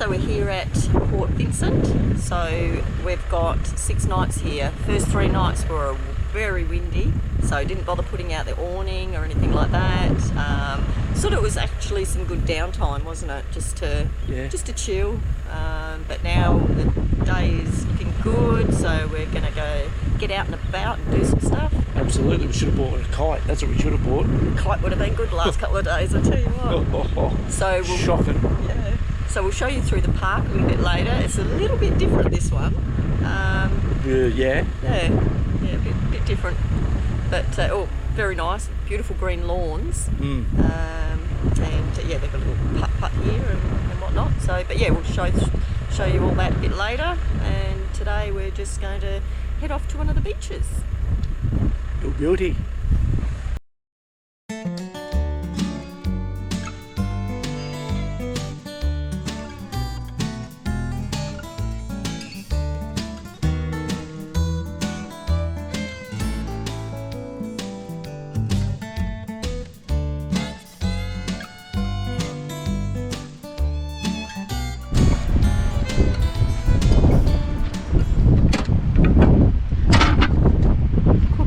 So we're here at Port Vincent. So we've got 6 nights here. First 3 nights were very windy, so didn't bother putting out the awning or anything like that. Sort of it was actually some good downtime, wasn't it? Just to chill. But now the day is looking good, so we're going to go get out and about and do some stuff. Absolutely, we should have bought a kite. That's what we should have bought. A kite would have been good the last couple of days, I tell you what. So shocking. Yeah. So we'll show you through the park a little bit later. It's a little bit different, this one. Yeah, a bit different. But very nice, beautiful green lawns. And yeah, they've got a little putt here and whatnot. So, but yeah, we'll show you all that a bit later. And today we're just going to head off to one of the beaches. Oh, beauty.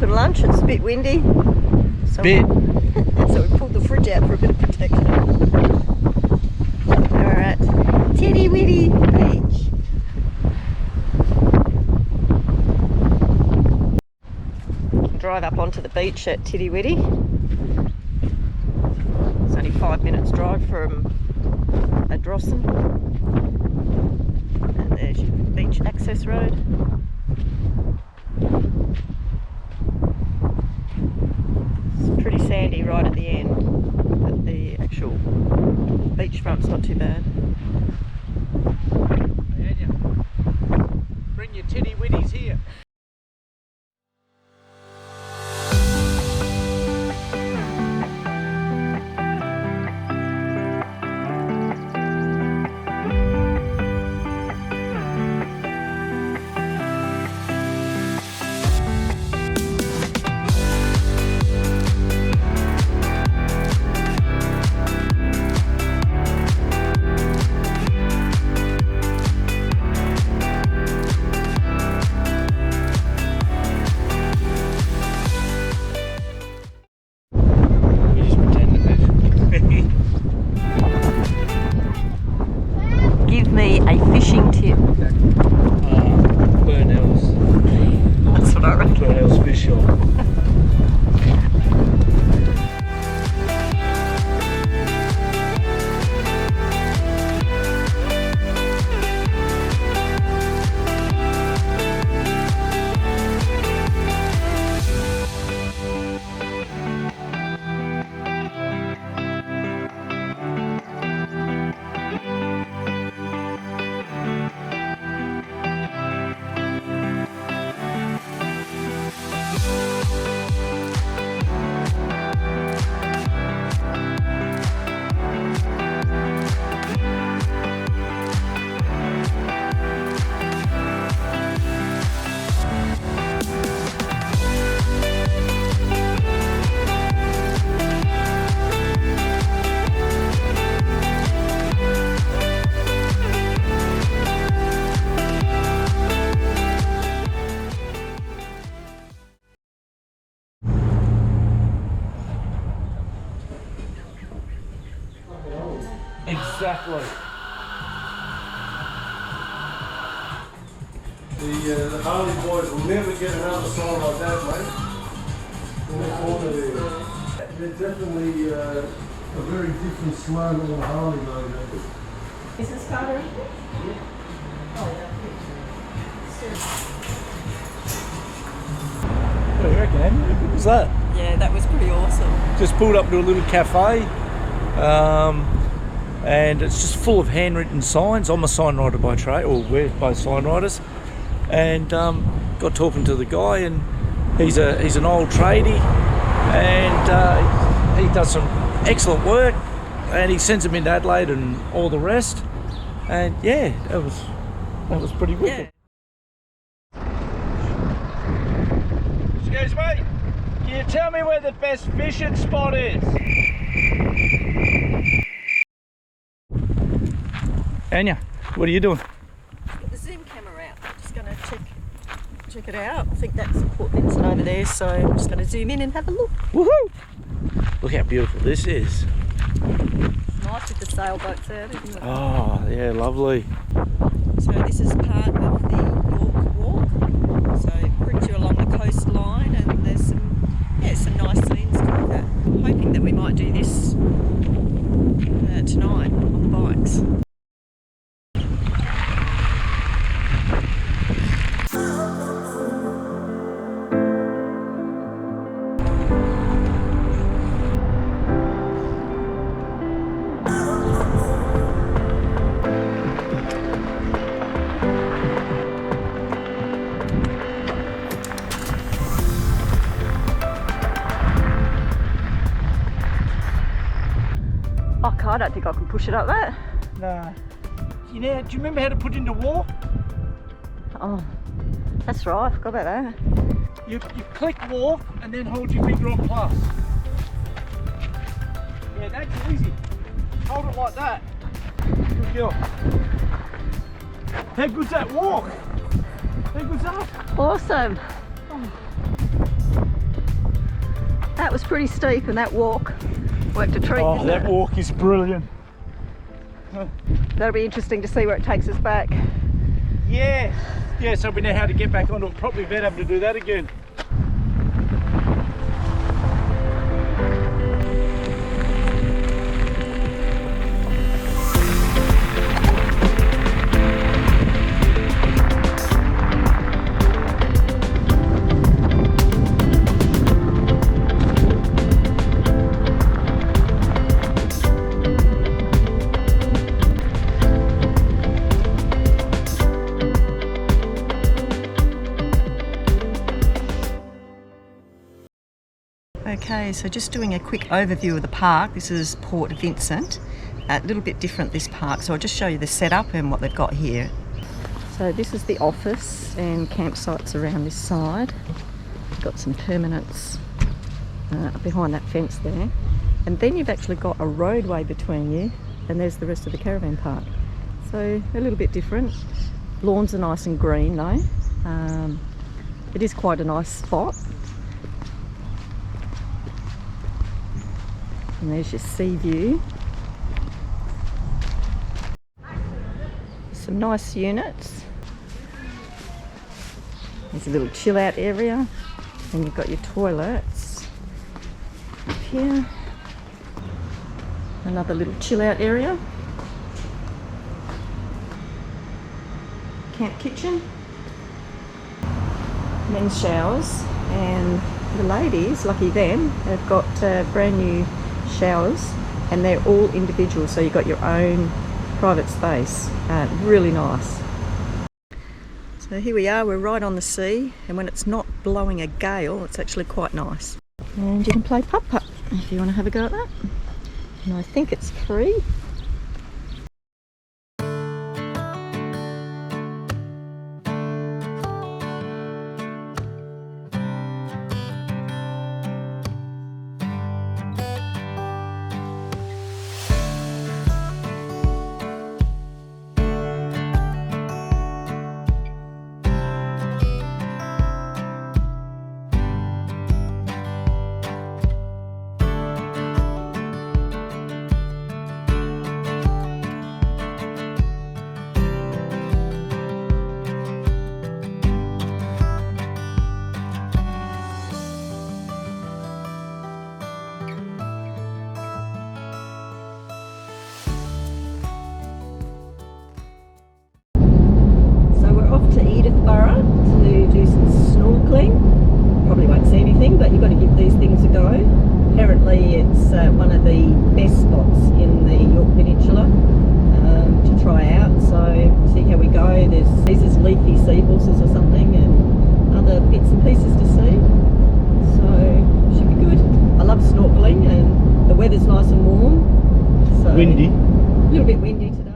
Lunch, it's a bit windy. So we pulled the fridge out for a bit of protection. Alright, Titty Whitty Beach. Drive up onto the beach at Titty Whitty. It's only 5 minutes drive from Edithburgh. And there's your beach access road. Pretty sandy right at the end, but the actual beachfront's not too bad. Bring your titty whitties here. Give me a fishing tip. Burnell's. That's what I reckon. Burnell's fish shop. Exactly. The Harley boys will never get another sign like that, mate. In the corner there. They're definitely a very different smell on the Harley logo. Is this Carter? What do you reckon? What was that? Yeah, that was pretty awesome. Just pulled up to a little cafe. And it's just full of handwritten signs. I'm a signwriter by trade, or we're both signwriters. And got talking to the guy, and he's an old tradie, and he does some excellent work, and he sends them into Adelaide and all the rest. And yeah, that was pretty wicked. Yeah. Excuse me, can you tell me where the best fishing spot is? Anya, What are you doing? Got the zoom camera out. I'm just going to check it out. I think that's Port Vincent over there, so I'm just going to zoom in and have a look. Woohoo! Look how beautiful this is. It's nice with the sailboats out, isn't it? Oh, yeah, lovely. So this is part of the Yorke Walk. So it brings you along the coastline, and there's some nice scenes to look at. Hoping that we might do this tonight on the bikes. I don't think I can push it up that. No. Do you remember how to put into walk? Oh, that's right, I forgot about that. You click walk and then hold your finger on plus. Yeah, that's easy. Hold it like that. Good girl. How good's that walk? How good's that? Awesome. Oh. That was pretty steep, and that walk worked a treat. Oh, that walk is brilliant. That'll be interesting to see where it takes us back. Yeah. Yeah, so we know how to get back onto it. Probably better to do that again. Okay, so just doing a quick overview of the park. This is Port Vincent. A little bit different, this park, so I'll just show you the setup and what they've got here. So this is the office and campsites around this side. Got some permanents behind that fence there. And then you've actually got a roadway between you, and there's the rest of the caravan park. So a little bit different. Lawns are nice and green though. It is quite a nice spot. And there's your sea view. Some nice units. There's a little chill out area. And you've got your toilets up here. Another little chill out area. Camp kitchen. Men's showers. And the ladies, lucky them, have got brand new showers, and they're all individual, so you've got your own private space. Really nice. So here we are, we're right on the sea, and when it's not blowing a gale, it's actually quite nice. And you can play putt-putt if you want to have a go at that. And I think it's free. To Edithburgh to do some snorkeling. Probably won't see anything, but you've got to give these things a go. Apparently it's one of the best spots in the Yorke Peninsula to try out, so see how we go. These is leafy sea horses or something, and other bits and pieces to see, so should be good. I love snorkeling, and the weather's nice and warm, so Windy. A little bit windy today.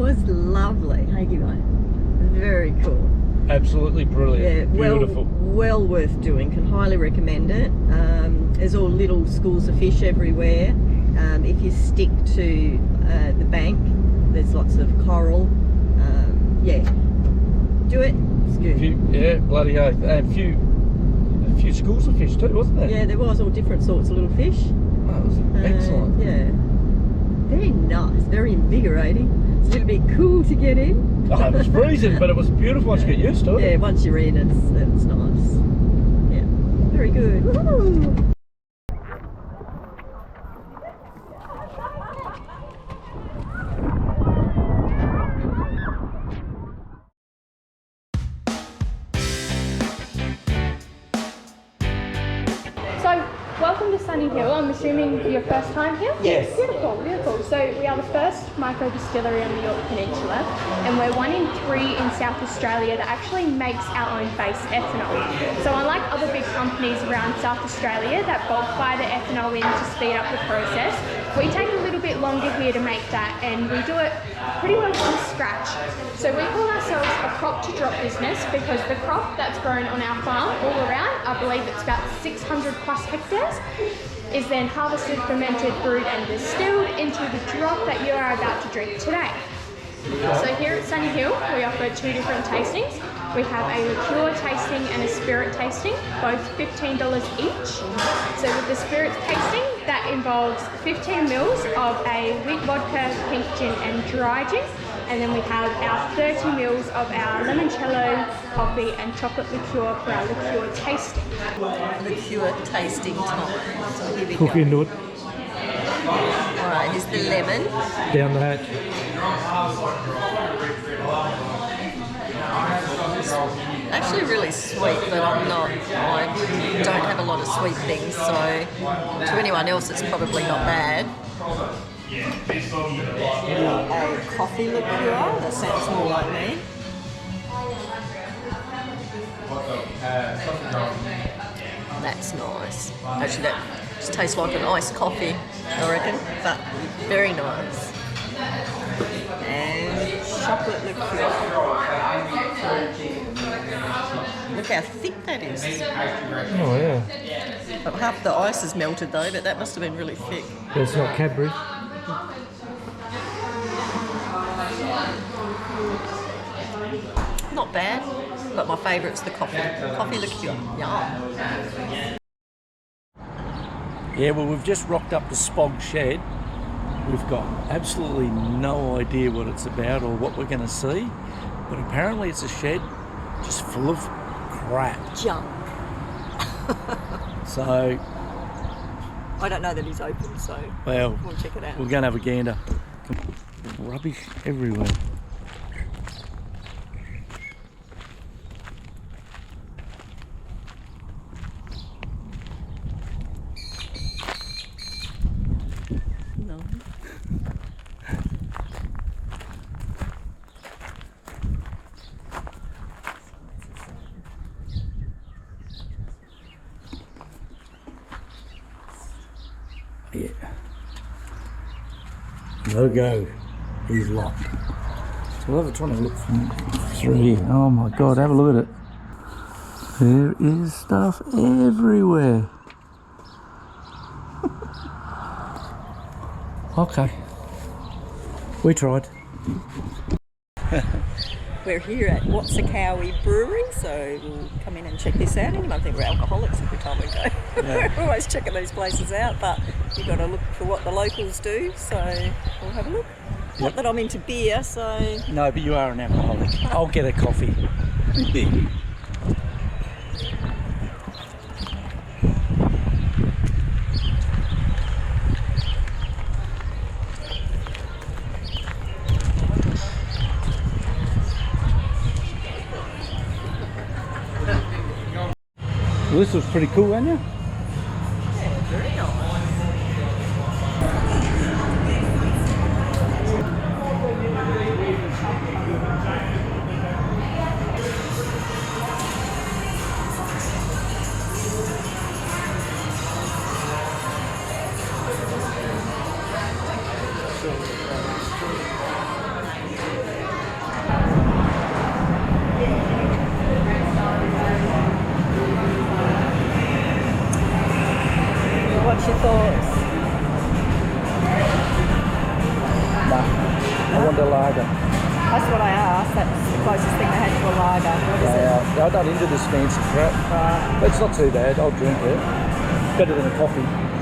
was lovely. Hey, Givo. Very cool. Absolutely brilliant. Yeah, Beautiful. Well worth doing. Can highly recommend it. There's all little schools of fish everywhere. If you stick to the bank, there's lots of coral. Yeah, do it. It's good. Bloody oath. And a few schools of fish too, wasn't there? Yeah, there was all different sorts of little fish. That was excellent. Yeah, very nice, very invigorating. It's a little bit cool to get in. Oh, it was freezing, but it was beautiful once you get used to it. Yeah, once you're in, it's nice. Yeah, very good. Woo! So, welcome to Sunny Hill. I'm assuming your first time here? Yes. Beautiful, beautiful. So, we are the first micro distillery on the Yorke Peninsula, and we're 1 in 3 in South Australia that actually makes our own base ethanol. So, unlike other big companies around South Australia that bulk buy the ethanol in to speed up the process, we take a little bit longer here to make that, and we do it pretty much from scratch. So we call ourselves a crop to drop business because the crop that's grown on our farm all around, I believe it's about 600 plus hectares, is then harvested, fermented, brewed and distilled into the drop that you are about to drink today. So here at Sunny Hill, we offer 2 different tastings. We have a liqueur tasting and a spirit tasting, both $15 each. So with the spirits tasting, that involves 15 mils of a wheat vodka, pink gin and dry gin. And then we have our 30 mils of our limoncello, coffee and chocolate liqueur for our liqueur tasting. Liqueur tasting time. So here we Cook go. into it. Alright, here's the lemon. Down the hatch. Actually really sweet, but I don't have a lot of sweet things, so to anyone else it's probably not bad. A coffee liqueur, that sounds more like me. That's nice. Actually that just tastes like an iced coffee, I reckon, but very nice. And chocolate liqueur. Look how thick that is. Oh yeah. Half the ice is melted though, but that must have been really thick. That's not Cadbury. Not bad, but my favourite's the coffee. Coffee liqueur. Yum. Yeah, well, we've just rocked up the Spog shed. We've got absolutely no idea what it's about or what we're going to see, but apparently it's a shed just full of crap. Junk. So, I don't know that he's open, so well, we'll check it out. we're going to have a gander. Rubbish everywhere. No. Yeah. No go. He's locked. So we'll have a try to look through here. Oh my god, have a look at it. There is stuff everywhere. Okay. We tried. We're here at What's a Cowie Brewery, so we'll come in and check this out. I think we're alcoholics every time we go. Yeah. We're always checking these places out, but you've got to look for what the locals do, so we'll have a look. Not that I'm into beer, so... No, but you are an alcoholic. I'll get a coffee. Well, this was pretty cool, wasn't it? Yeah, very nice. That's what I asked. That's the closest thing they had to a lager. What is it? I'm not into this fancy crap. But it's not too bad. I'll drink it. Better than a coffee.